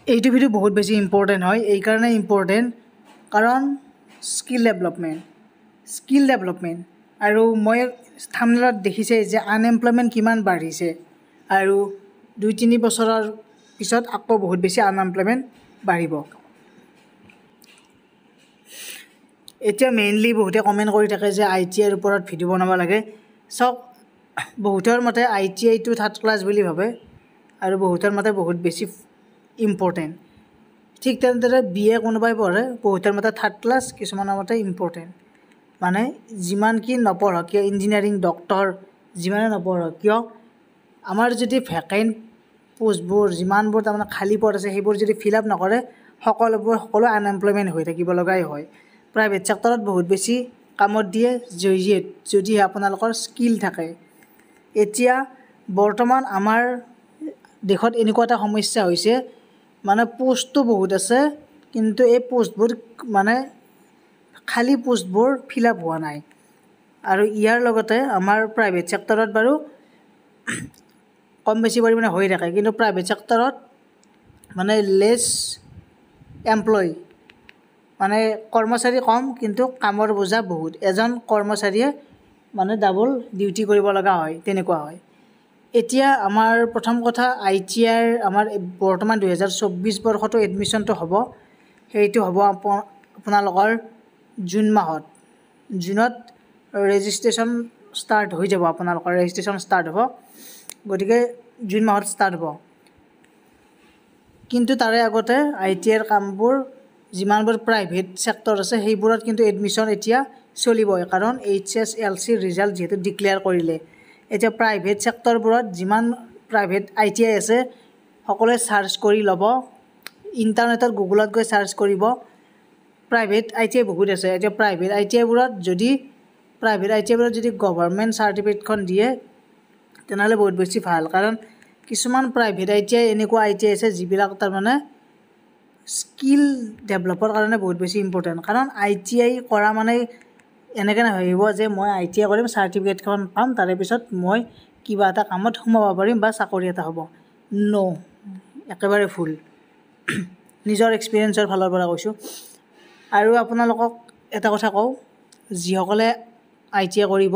এইটো ভিডিও বহুত বেছি ইম্পৰ্টেণ্ট হয়। এই কাৰণে ইম্পৰ্টেণ্ট কাৰণ স্কিল ডেভেলপমেণ্ট আৰু মই থাম্বনেইলত দেখিছে যে আনএমপ্লয়মেণ্ট কিমান বাঢ়িছে আৰু 2-3 বছৰৰ পিছত আকৌ বহুত বেছি আনএমপ্লয়মেণ্ট বাঢ়িব। এতিয়া মেইনলি বহুতে কমেণ্ট কৰি থাকে যে ITIৰ ওপৰত ভিডিঅ' বনাব লাগে। চাওক, বহুতৰ মতে ITIটো থাৰ্ড ক্লাছ বুলি ভাবে আৰু বহুতৰ মতে বহুত বেছি ইম্পৰ্টেণ্ট। ঠিক তেনেদৰে BA কোনোবাই পঢ়ে, বহুতৰ মতে থাৰ্ড ক্লাছ, কিছুমানৰ মতে ইম্পৰ্টেণ্ট। মানে যিমান কি নপঢ়ক কিয়, ইঞ্জিনিয়াৰিং, ডক্টৰ যিমানে নপঢ়ক কিয়, আমাৰ যদি ভেকেণ্ট পোষ্টবোৰ যিমানবোৰ তাৰমানে খালী পদ আছে সেইবোৰ যদি ফিল আপ নকৰে, সকলো আনএমপ্লয়মেণ্ট হৈ থাকিব লগাই হয়। প্ৰাইভেট ছেক্টৰত বহুত বেছি কামত দিয়ে যদি আপোনালোকৰ স্কিল থাকে। এতিয়া বৰ্তমান আমাৰ দেশত এনেকুৱা এটা সমস্যা হৈছে, মানে পোষ্টটো বহুত আছে কিন্তু এই পোষ্টবোৰ মানে খালী পোষ্টবোৰ ফিল আপ হোৱা নাই। আৰু ইয়াৰ লগতে আমাৰ প্ৰাইভেট ছেক্টৰত বাৰু কম বেছি পৰিমাণে হৈ থাকে, কিন্তু প্ৰাইভেট ছেক্টৰত মানে লেছ এমপ্লয়, মানে কৰ্মচাৰী কম কিন্তু কামৰ বোজা বহুত। এজন কৰ্মচাৰীয়ে মানে ডাবল ডিউটি কৰিব লগা হয়, তেনেকুৱা হয়। এতিয়া আমাৰ প্ৰথম কথা ITIৰ আমাৰ বৰ্তমান 2024 বৰ্ষটো এডমিশ্যনটো হ'ব, সেইটো হ'ব আপোনালোকৰ জুন মাহত। জুনত ৰেজিষ্ট্ৰেশ্যন ষ্টাৰ্ট হৈ যাব, আপোনালোকৰ ৰেজিষ্ট্ৰেশ্যন ষ্টাৰ্ট হ'ব, গতিকে জুন মাহত ষ্টাৰ্ট হ'ব। কিন্তু তাৰে আগতে ITIৰ কামবোৰ যিমানবোৰ প্ৰাইভেট ছেক্টৰ আছে সেইবোৰত কিন্তু এডমিশ্যন এতিয়া চলিবই, কাৰণ HSLC ৰিজাল্ট যিহেতু ডিক্লেয়াৰ কৰিলে। এতিয়া প্ৰাইভেট ছেক্টৰবোৰত যিমান প্ৰাইভেট ITI আছে সকলোৱে চাৰ্চ কৰি ল'ব, ইণ্টাৰনেটত গুগলত গৈ চাৰ্চ কৰিব। প্ৰাইভেট ITI বহুত আছে। এতিয়া প্ৰাইভেট ITIবোৰত যদি গভৰ্ণমেণ্ট চাৰ্টিফিকেটখন দিয়ে তেনেহ'লে বহুত বেছি ভাল, কাৰণ কিছুমান প্ৰাইভেট ITI এনেকুৱা ITI আছে যিবিলাক তাৰমানে স্কিল ডেভেলপৰ কাৰণে বহুত বেছি ইম্পৰ্টেণ্ট। কাৰণ ITI কৰা মানে এনেকৈ নাভাবিব যে মই ITI কৰিম, চাৰ্টিফিকেটখন পাম, তাৰে পিছত মই কিবা এটা কামত সোমাব পাৰিম বা চাকৰি এটা হ'ব। একেবাৰে ভুল। নিজৰ এক্সপিৰিয়েঞ্চৰ ফালৰ পৰা কৈছোঁ। আৰু আপোনালোকক এটা কথা কওঁ, যিসকলে ITI কৰিব,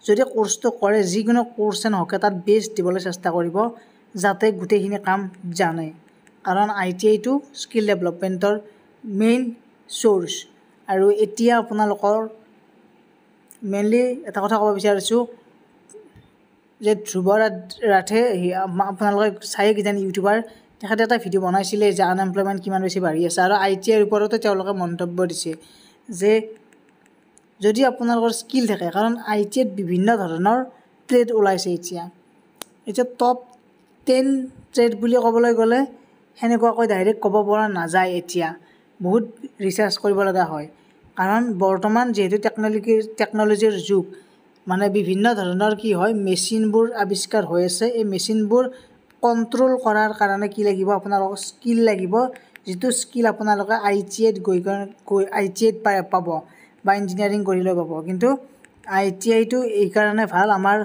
যদি কোৰ্চটো কৰে, যিকোনো কোৰ্ছে নহওক তাত বেষ্ট দিবলৈ চেষ্টা কৰিব, যাতে গোটেইখিনি কাম জানে। কাৰণ ITIটো স্কিল ডেভেলপমেণ্টৰ মেইন চ'ৰ্চ। আৰু এতিয়া আপোনালোকৰ মেইনলি এটা কথা ক'ব বিচাৰিছোঁ যে ধ্ৰুৱ ৰাঠে, আপোনালোকে চায়ে কিজানি ইউটিউবাৰ, তেখেতে এটা ভিডিঅ' বনাইছিলে যে আনএমপ্লয়মেণ্ট কিমান বেছি বাঢ়ি আছে, আৰু ITIৰ ওপৰতো তেওঁলোকে মন্তব্য দিছে যে যদি আপোনালোকৰ স্কিল থাকে, কাৰণ ITIত বিভিন্ন ধৰণৰ ট্ৰেড ওলাইছে। এতিয়া টপ 10 ট্ৰেড বুলি ক'বলৈ গ'লে সেনেকুৱাকৈ ডাইৰেক্ট ক'ব পৰা নাযায়। এতিয়া বহুত ৰিচাৰ্চ কৰিব লগা হয়, কাৰণ বৰ্তমান যিহেতু টেকন'লজিৰ যুগ, মানে বিভিন্ন ধৰণৰ কি হয়, মেচিনবোৰ আৱিষ্কাৰ হৈ আছে। এই মেচিনবোৰ কণ্ট্ৰল কৰাৰ কাৰণে কি লাগিব, আপোনালোকৰ স্কিল লাগিব, যিটো স্কিল আপোনালোকে ITIত পাব বা ইঞ্জিনিয়াৰিং কৰিলেও পাব। কিন্তু ITIটো এইকাৰণে ভাল, আমাৰ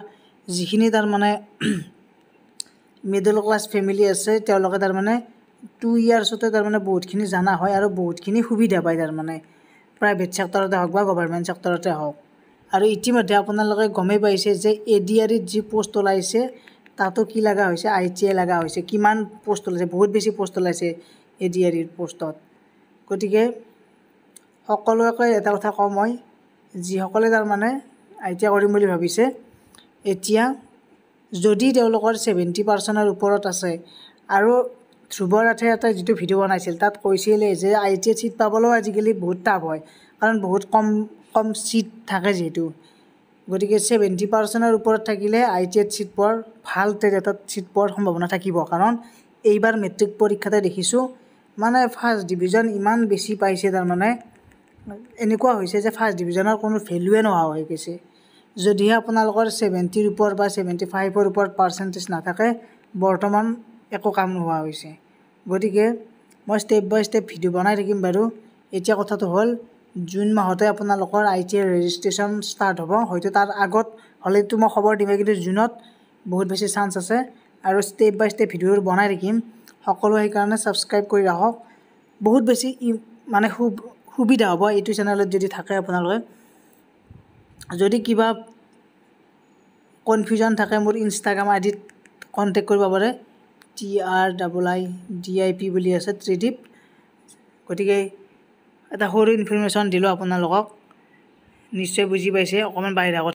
যিখিনি তাৰমানে মিডল ক্লাছ ফেমিলি আছে তেওঁলোকে তাৰমানে 2 ইয়াৰ্ছতে তাৰমানে বহুতখিনি জানা হয় আৰু বহুতখিনি সুবিধা পায়, তাৰমানে প্ৰাইভেট ছেক্টৰতে হওক বা গভৰ্ণমেণ্ট ছেক্টৰতে হওক। আৰু ইতিমধ্যে আপোনালোকে গমেই পাইছে যে ADREত যি পোষ্ট ওলাইছে তাতো কি লগা হৈছে, ITI লগা হৈছে। কিমান পোষ্ট ওলাইছে, বহুত বেছি পোষ্ট ওলাইছে ADREৰ পোষ্টত। গতিকে সকলোকে এটা কথা কওঁ মই, যিসকলে তাৰমানে ITI কৰিম বুলি ভাবিছে, এতিয়া যদি তেওঁলোকৰ 70% ওপৰত আছে, আৰু ধ্ৰুৱ ৰাঠে এটা যিটো ভিডিঅ' বনাইছিল তাত কৈছিলে যে ITIত ছিট পাবলৈও আজিকালি বহুত টাফ হয়, কাৰণ বহুত কম ছিট থাকে যিহেতু। গতিকে 70% ওপৰত থাকিলে ITIত ছিট পোৱাৰ, ভাল ট্ৰেড এটাত ছিট পোৱাৰ সম্ভাৱনা থাকিব। কাৰণ এইবাৰ মেট্ৰিক পৰীক্ষাতে দেখিছোঁ, মানে ফাৰ্ষ্ট ডিভিজন ইমান বেছি পাইছে, তাৰমানে এনেকুৱা হৈছে যে ফাৰ্ষ্ট ডিভিজনৰ কোনো ভেলুৱে নোহোৱা হৈ গৈছে। যদিহে আপোনালোকৰ 70ৰ ওপৰত বা 75ৰ ওপৰত পাৰ্চেণ্টেজ নাথাকে, বৰ্তমান একো কাম নোহোৱা হৈছে। গতিকে মই ষ্টেপ বাই ষ্টেপ ভিডিঅ' বনাই থাকিম বাৰু। এতিয়া কথাটো হ'ল, জুন মাহতে আপোনালোকৰ ITIৰ ৰেজিষ্ট্ৰেশ্যন ষ্টাৰ্ট হ'ব। হয়তো তাৰ আগত হ'লেতো মই খবৰ দিমেই, কিন্তু জুনত বহুত বেছি চান্স আছে। আৰু ষ্টেপ বাই ষ্টেপ ভিডিঅ'বোৰ বনাই থাকিম। সকলো সেইকাৰণে ছাবস্ক্ৰাইব কৰি ৰাখক বহুত বেছি মানে সুবিধা হ'ব এইটো চেনেলত যদি থাকে আপোনালোকে যদি কিবা কনফিউজন থাকে মোৰ ইনষ্টাগ্ৰাম আইডিত কণ্টেক্ট কৰিব পাৰে TRIIDIP বুলি আছে ত্ৰিদীপ গতিকে এটা সৰু ইনফৰমেশ্যন দিলোঁ আপোনালোকক নিশ্চয় বুজি পাইছে অকণমান বাহিৰা